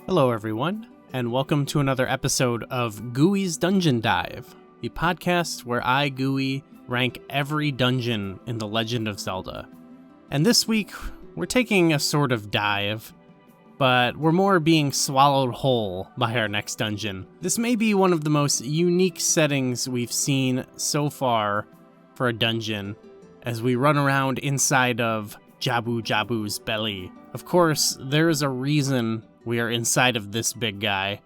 Hello everyone, and welcome to another episode of Gooey's Dungeon Dive, the podcast where I, Gooey, rank every dungeon in The Legend of Zelda. And this week, we're taking a sort of dive, but we're more being swallowed whole by our next dungeon. This may be one of the most unique settings we've seen so far for a dungeon, as we run around inside of Jabu-Jabu's belly. Of course, there is a reason we are inside of this big guy,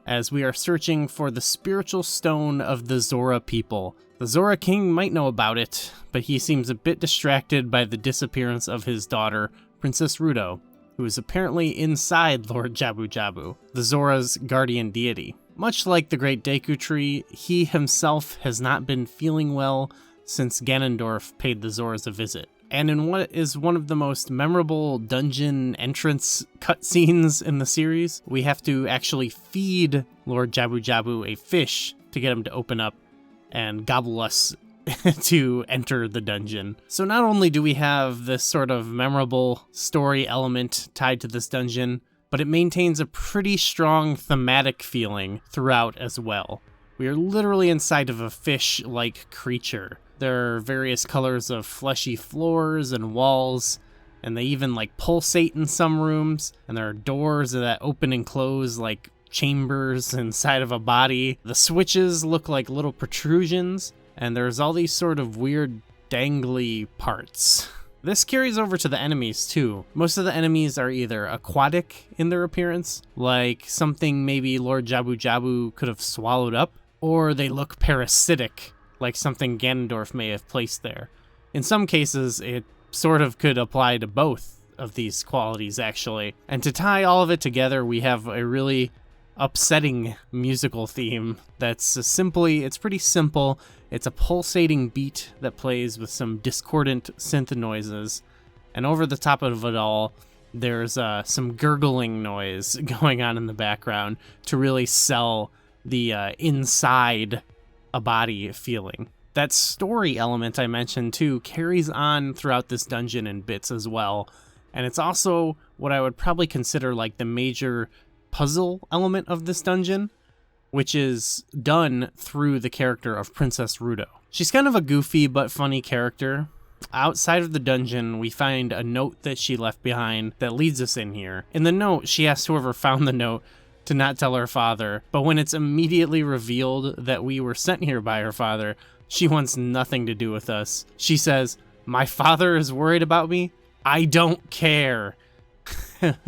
as we are searching for the spiritual stone of the Zora people. The Zora King might know about it, but he seems a bit distracted by the disappearance of his daughter, Princess Ruto, who is apparently inside Lord Jabu-Jabu, the Zora's guardian deity. Much like the Great Deku Tree, he himself has not been feeling well since Ganondorf paid the Zoras a visit. And in what is one of the most memorable dungeon entrance cutscenes in the series, we have to actually feed Lord Jabu-Jabu a fish to get him to open up and gobble us to enter the dungeon. So not only do we have this sort of memorable story element tied to this dungeon, but it maintains a pretty strong thematic feeling throughout as well. We are literally inside of a fish-like creature. There are various colors of fleshy floors and walls, and they even pulsate in some rooms, and there are doors that open and close like chambers inside of a body. The switches look like little protrusions, and there's all these sort of weird dangly parts. This carries over to the enemies too. Most of the enemies are either aquatic in their appearance, like something maybe Lord Jabu-Jabu could have swallowed up, or they look parasitic, like something Ganondorf may have placed there. In some cases, it sort of could apply to both of these qualities, actually. And to tie all of it together, we have a really upsetting musical theme that's it's pretty simple. It's a pulsating beat that plays with some discordant synth noises. And over the top of it all, there's some gurgling noise going on in the background to really sell the inside a body feeling. That story element I mentioned too carries on throughout this dungeon in bits as well, and it's also what I would probably consider like the major puzzle element of this dungeon, which is done through the character of Princess Ruto. She's kind of a goofy but funny character. Outside of the dungeon, we find a note that she left behind that leads us in here. In the note, she asks whoever found the note to not tell her father, but when it's immediately revealed that we were sent here by her father, she wants nothing to do with us. She says, "My father is worried about me? I don't care."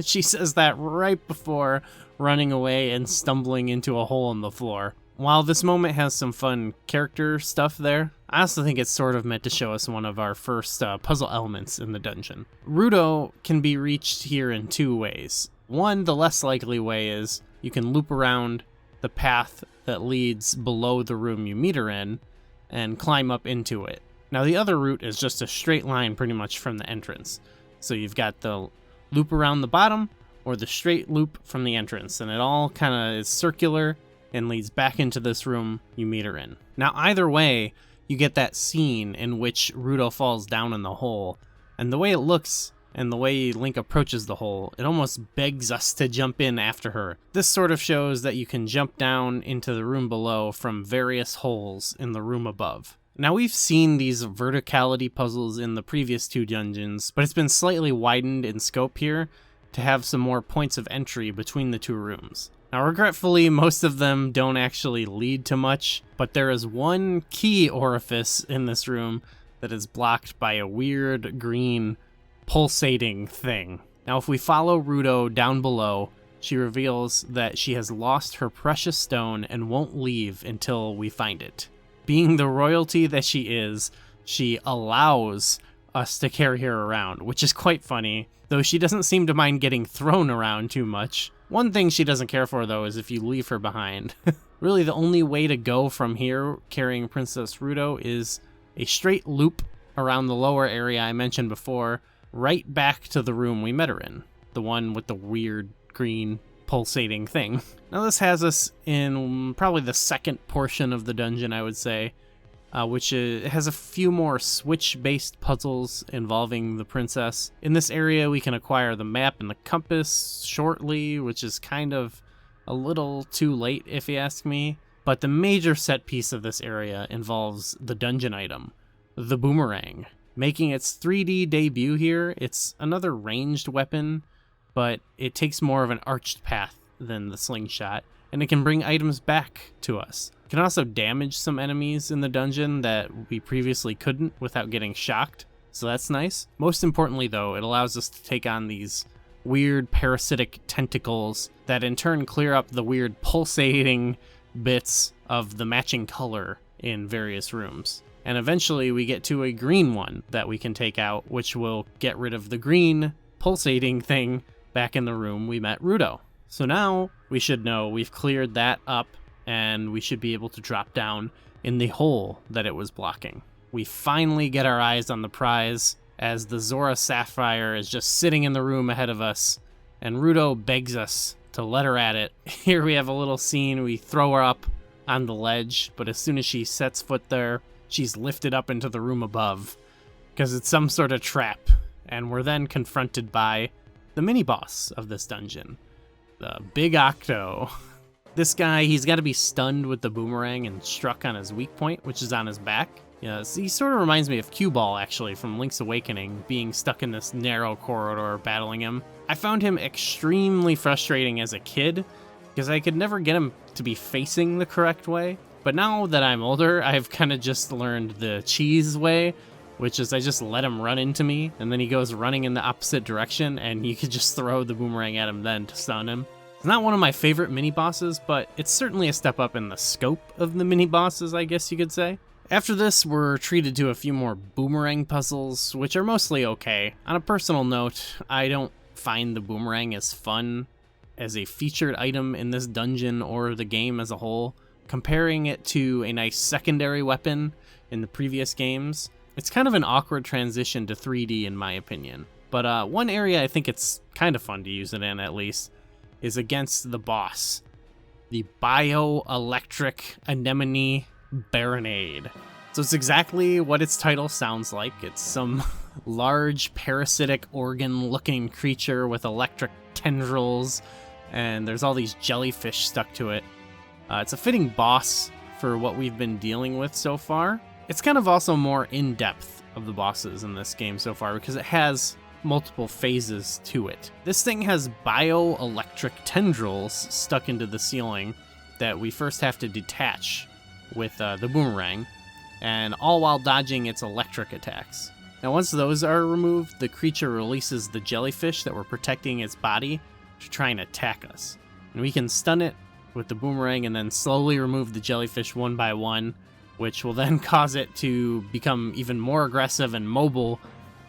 She says that right before running away and stumbling into a hole in the floor. While this moment has some fun character stuff there, I also think it's sort of meant to show us one of our first puzzle elements in the dungeon. Ruto can be reached here in two ways. One, the less likely way, is you can loop around the path that leads below the room you meet her in and climb up into it. Now the other route is just a straight line pretty much from the entrance. So you've got the loop around the bottom or the straight loop from the entrance, and it all kind of is circular and leads back into this room you meet her in. Now either way, you get that scene in which Ruto falls down in the hole, and the way it looks and the way Link approaches the hole, it almost begs us to jump in after her. This sort of shows that you can jump down into the room below from various holes in the room above. Now we've seen these verticality puzzles in the previous two dungeons, but it's been slightly widened in scope here to have some more points of entry between the two rooms. Now regretfully, most of them don't actually lead to much, but there is one key orifice in this room that is blocked by a weird green pulsating thing. Now if we follow Ruto down below, she reveals that she has lost her precious stone and won't leave until we find it. Being the royalty that she is, she allows us to carry her around, which is quite funny, though she doesn't seem to mind getting thrown around too much. One thing she doesn't care for, though, is if you leave her behind. Really, the only way to go from here carrying Princess Ruto is a straight loop around the lower area I mentioned before, right back to the room we met her in, the one with the weird green pulsating thing. Now this has us in probably the second portion of the dungeon, I would say. which has a few more switch-based puzzles involving the princess. In this area, we can acquire the map and the compass shortly, which is kind of a little too late if you ask me. But the major set piece of this area involves the dungeon item, the Boomerang. Making its 3D debut here, it's another ranged weapon, but it takes more of an arched path than the slingshot, and it can bring items back to us. It can also damage some enemies in the dungeon that we previously couldn't without getting shocked, so that's nice. Most importantly though, it allows us to take on these weird parasitic tentacles that in turn clear up the weird pulsating bits of the matching color in various rooms. And eventually we get to a green one that we can take out, which will get rid of the green pulsating thing back in the room we met Ruto. So now we should know we've cleared that up and we should be able to drop down in the hole that it was blocking. We finally get our eyes on the prize as the Zora Sapphire is just sitting in the room ahead of us, and Ruto begs us to let her at it. Here we have a little scene. We throw her up on the ledge, but as soon as she sets foot there, she's lifted up into the room above because it's some sort of trap, and we're then confronted by the mini-boss of this dungeon, the Big Octo. This guy, he's got to be stunned with the boomerang and struck on his weak point, which is on his back. Yeah, he sort of reminds me of Cue-Ball, actually, from Link's Awakening, being stuck in this narrow corridor battling him. I found him extremely frustrating as a kid, because I could never get him to be facing the correct way. But now that I'm older, I've kind of just learned the cheese way, which is I just let him run into me, and then he goes running in the opposite direction, and you could just throw the boomerang at him then to stun him. It's not one of my favorite mini-bosses, but it's certainly a step up in the scope of the mini-bosses, I guess you could say. After this, we're treated to a few more boomerang puzzles, which are mostly okay. On a personal note, I don't find the boomerang as fun as a featured item in this dungeon or the game as a whole. Comparing it to a nice secondary weapon in the previous games, it's kind of an awkward transition to 3D in my opinion. But one area I think it's kind of fun to use it in, at least, is against the boss, the Bioelectric Anemone Barinade. So it's exactly what its title sounds like. It's some large parasitic organ-looking creature with electric tendrils, and there's all these jellyfish stuck to it. It's a fitting boss for what we've been dealing with so far. It's kind of also more in-depth of the bosses in this game so far because it has multiple phases to it. This thing has bioelectric tendrils stuck into the ceiling that we first have to detach with the boomerang, and all while dodging its electric attacks. Now once those are removed, the creature releases the jellyfish that were protecting its body to try and attack us. And we can stun it with the boomerang and then slowly remove the jellyfish one by one, which will then cause it to become even more aggressive and mobile,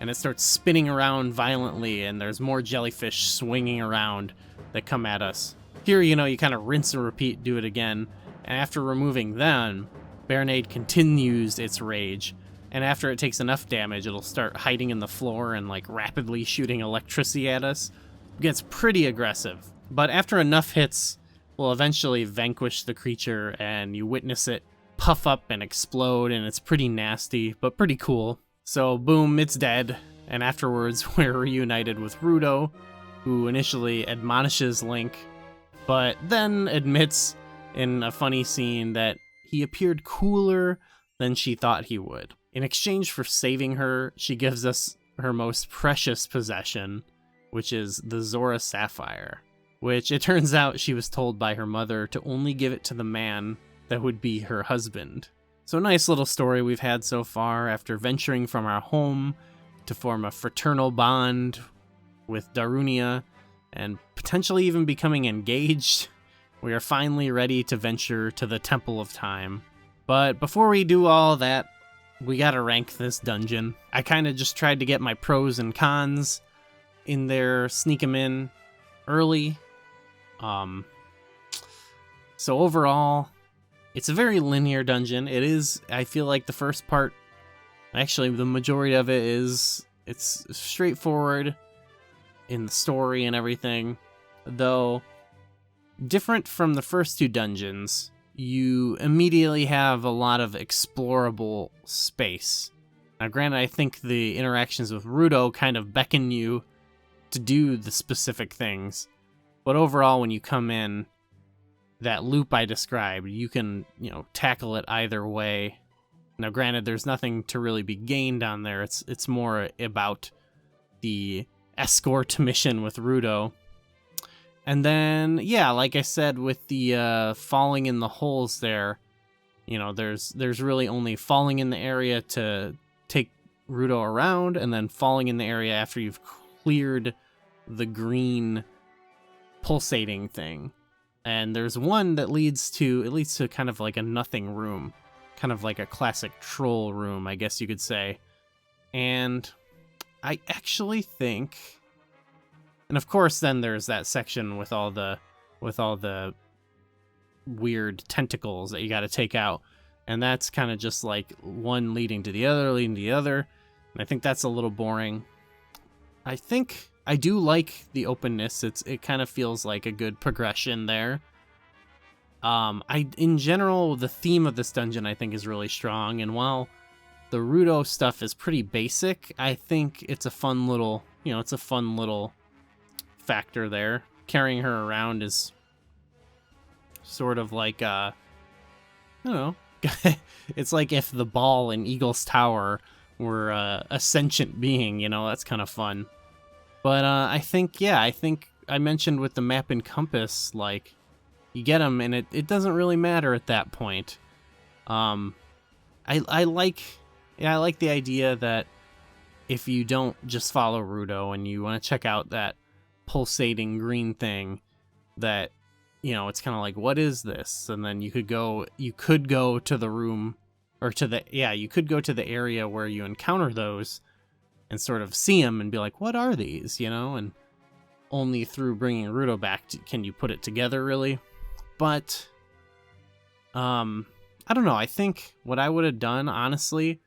and it starts spinning around violently, and there's more jellyfish swinging around that come at us. Here, you kind of rinse and repeat, do it again, and after removing them, Barinade continues its rage, and after it takes enough damage, it'll start hiding in the floor and rapidly shooting electricity at us. It gets pretty aggressive, but after enough hits, we'll eventually vanquish the creature, and you witness it puff up and explode, and it's pretty nasty, but pretty cool. So boom, it's dead, and afterwards we're reunited with Ruto, who initially admonishes Link, but then admits in a funny scene that he appeared cooler than she thought he would. In exchange for saving her, she gives us her most precious possession, which is the Zora Sapphire, which it turns out she was told by her mother to only give it to the man that would be her husband. So nice little story we've had so far after venturing from our home to form a fraternal bond with Darunia and potentially even becoming engaged. We are finally ready to venture to the Temple of Time. But before we do all that, we gotta rank this dungeon. I kind of just tried to get my pros and cons in there, sneak them in early. So overall, it's a very linear dungeon. It is, I feel like the first part, actually the majority of it is, it's straightforward in the story and everything, though different from the first two dungeons. you immediately have a lot of explorable space. Now, granted, I think the interactions with Ruto kind of beckon you to do the specific things, but overall, when you come in, that loop I described, you can, tackle it either way. Now, granted, there's nothing to really be gained on there. It's more about the escort mission with Ruto. And then, yeah, like I said, with the falling in the holes there, there's really only falling in the area to take Ruto around, and then falling in the area after you've cleared the green pulsating thing. And there's one that leads to kind of like a nothing room, kind of like a classic troll room, I guess you could say. And I actually think, and of course then there's that section with all the weird tentacles that you got to take out, and that's kind of just like one leading to the other, and I think that's a little boring. I think I do like the openness. It kind of feels like a good progression there. In general, the theme of this dungeon I think is really strong, and while the Ruto stuff is pretty basic, I think it's a fun little factor there. Carrying her around is sort of like I don't know. It's like if the ball in Eagle's Tower were a sentient being, that's kind of fun. But I think I mentioned with the map and compass, like, you get them and it doesn't really matter at that point. I like the idea that if you don't just follow Ruto and you want to check out that pulsating green thing, that it's kind of like, what is this? And then you could go to the room, or you could go to the area where you encounter those and sort of see them and be like, what are these? And only through bringing Ruto back can you put it together, really. But I don't know. I think what I would have done, honestly,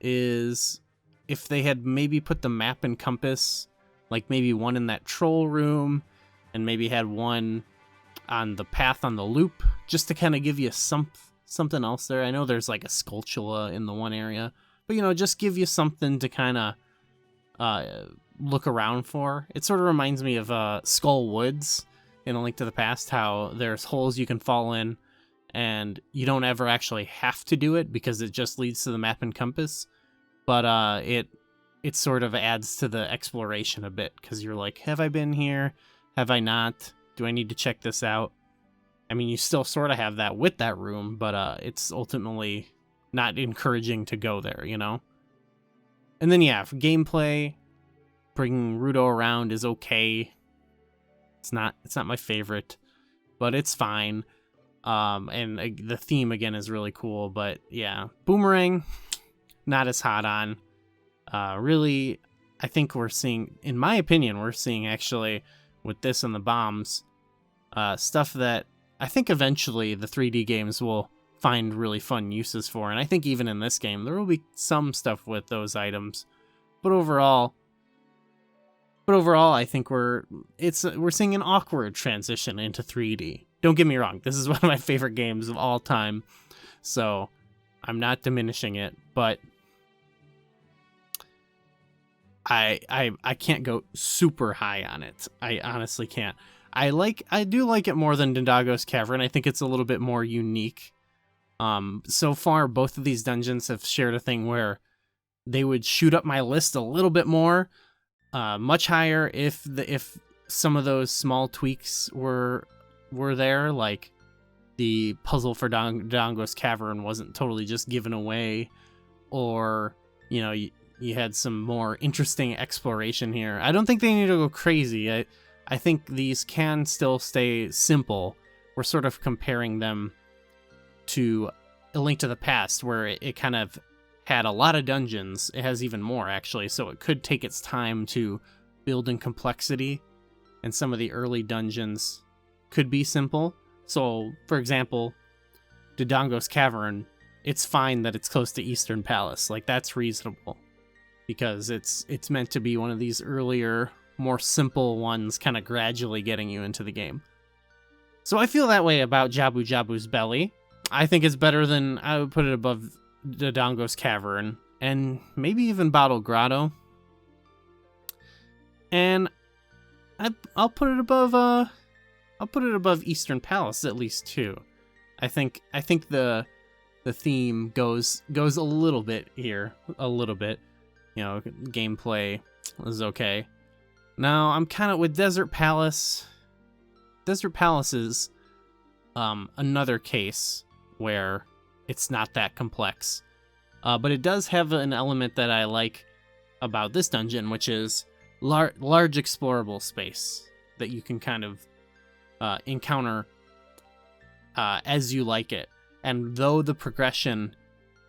is if they had maybe put the map and compass, like maybe one in that troll room, and maybe had one on the path on the loop, just to kind of give you something else there. I know there's like a Skulltula in the one area, but just give you something to kind of look around for. It sort of reminds me of Skull Woods in A Link to the Past, how there's holes you can fall in, and you don't ever actually have to do it because it just leads to the map and compass. But it sort of adds to the exploration a bit, because you're like, have I been here? Have I not? Do I need to check this out? I mean, you still sort of have that with that room, but it's ultimately not encouraging to go there, And then, yeah, for gameplay, bringing Ruto around is okay. It's not my favorite, but it's fine. And the theme, again, is really cool. But, yeah, Boomerang, not as hot on. Really, I think in my opinion, we're seeing actually, with this and the bombs, stuff that I think eventually the 3D games will find really fun uses for. And I think even in this game, there will be some stuff with those items. But overall, I think we're seeing an awkward transition into 3D. Don't get me wrong, this is one of my favorite games of all time, so I'm not diminishing it, but I can't go super high on it. I honestly can't. I do like it more than Dodongo's Cavern. I think it's a little bit more unique. So far, both of these dungeons have shared a thing where they would shoot up my list a little bit more, much higher if some of those small tweaks were there, like the puzzle for Dodongo's Cavern wasn't totally just given away, or you had some more interesting exploration here. I don't think they need to go crazy. I think these can still stay simple. We're sort of comparing them to A Link to the Past, where it kind of had a lot of dungeons. It has even more, actually, so it could take its time to build in complexity, and some of the early dungeons could be simple. So, for example, Dodongo's Cavern, it's fine that it's close to Eastern Palace. Like, that's reasonable, because it's meant to be one of these earlier, more simple ones, kind of gradually getting you into the game. So I feel that way about Jabu-Jabu's belly. I think it's better than, I would put it above Dodongo's Cavern, and maybe even Bottle Grotto. And I'll put it above Eastern Palace at least too. I think the theme goes a little bit here, a little bit. You know, gameplay is okay. Now I'm kind of with Desert Palace. Desert Palace is another case where it's not that complex, but it does have an element that I like about this dungeon, which is large explorable space that you can kind of encounter as you like it. And though the progression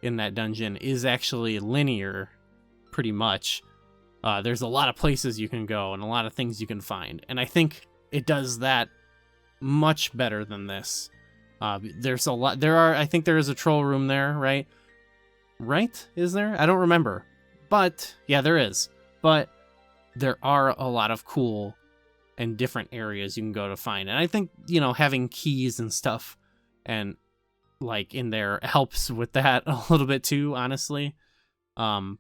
in that dungeon is actually linear, pretty much, there's a lot of places you can go and a lot of things you can find. And I think it does that much better than this. There's a lot. I think there is a troll room there, right? Right? Is there? I don't remember. But yeah, there is. But there are a lot of cool and different areas you can go to find. And I think, you know, having keys and stuff and like in there helps with that a little bit too, honestly. And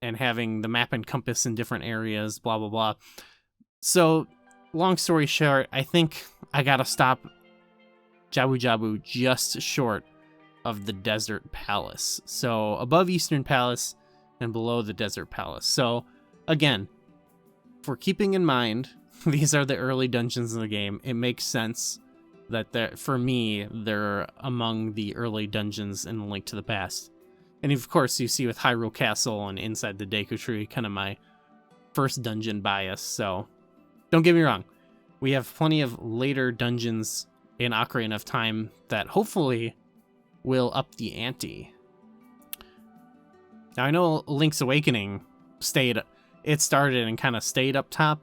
having the map and compass in different areas, blah, blah, blah. So long story short, I think I gotta stop Jabu-Jabu just short of the Desert Palace. So above Eastern Palace and below the Desert Palace. So again, for keeping in mind, these are the early dungeons in the game, it makes sense that for me, they're among the early dungeons in A Link to the Past. And of course, you see with Hyrule Castle and Inside the Deku Tree, kind of my first dungeon bias. So don't get me wrong, we have plenty of later dungeons in Ocarina of Time that hopefully will up the ante. Now I know Link's Awakening started and kind of stayed up top.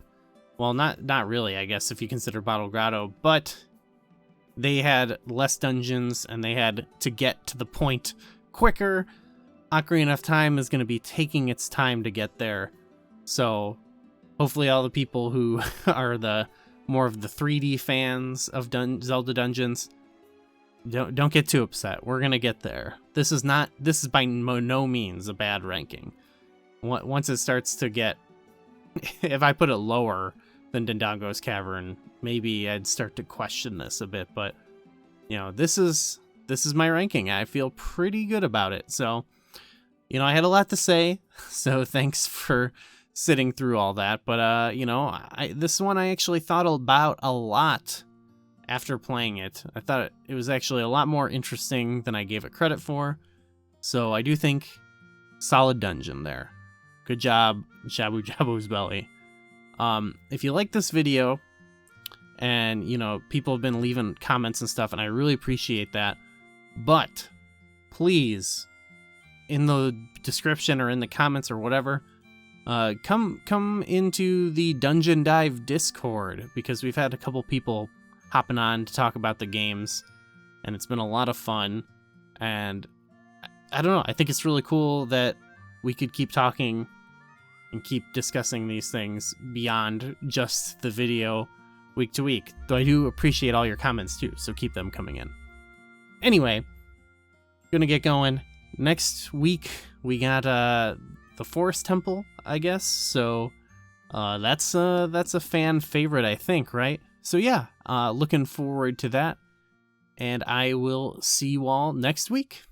Well, not really, I guess, if you consider Bottle Grotto, but they had less dungeons and they had to get to the point quicker. Ocarina of Time is going to be taking its time to get there. So hopefully all the people who are the more of the 3D fans of Zelda dungeons, don't get too upset. We're going to get there. This is by no means a bad ranking. Once it starts to get, if I put it lower than Dodongo's Cavern, maybe I'd start to question this a bit, but you know, this is my ranking. I feel pretty good about it. So, you know, I had a lot to say, so thanks for sitting through all that. But you know, this one I actually thought about a lot after playing it. I thought it was actually a lot more interesting than I gave it credit for. So I do think solid dungeon there. Good job, Jabu-Jabu's belly. If you like this video, and you know, people have been leaving comments and stuff, and I really appreciate that, but please, in the description or in the comments or whatever, come into the Dungeon Dive Discord, because we've had a couple people hopping on to talk about the games, and it's been a lot of fun. And I don't know, I think it's really cool that we could keep talking and keep discussing these things beyond just the video week to week. Though I do appreciate all your comments too, so keep them coming in. Anyway, gonna get going. Next week we got the Forest Temple, I guess. So that's a fan favorite, I think, right? So yeah, looking forward to that. And I will see you all next week.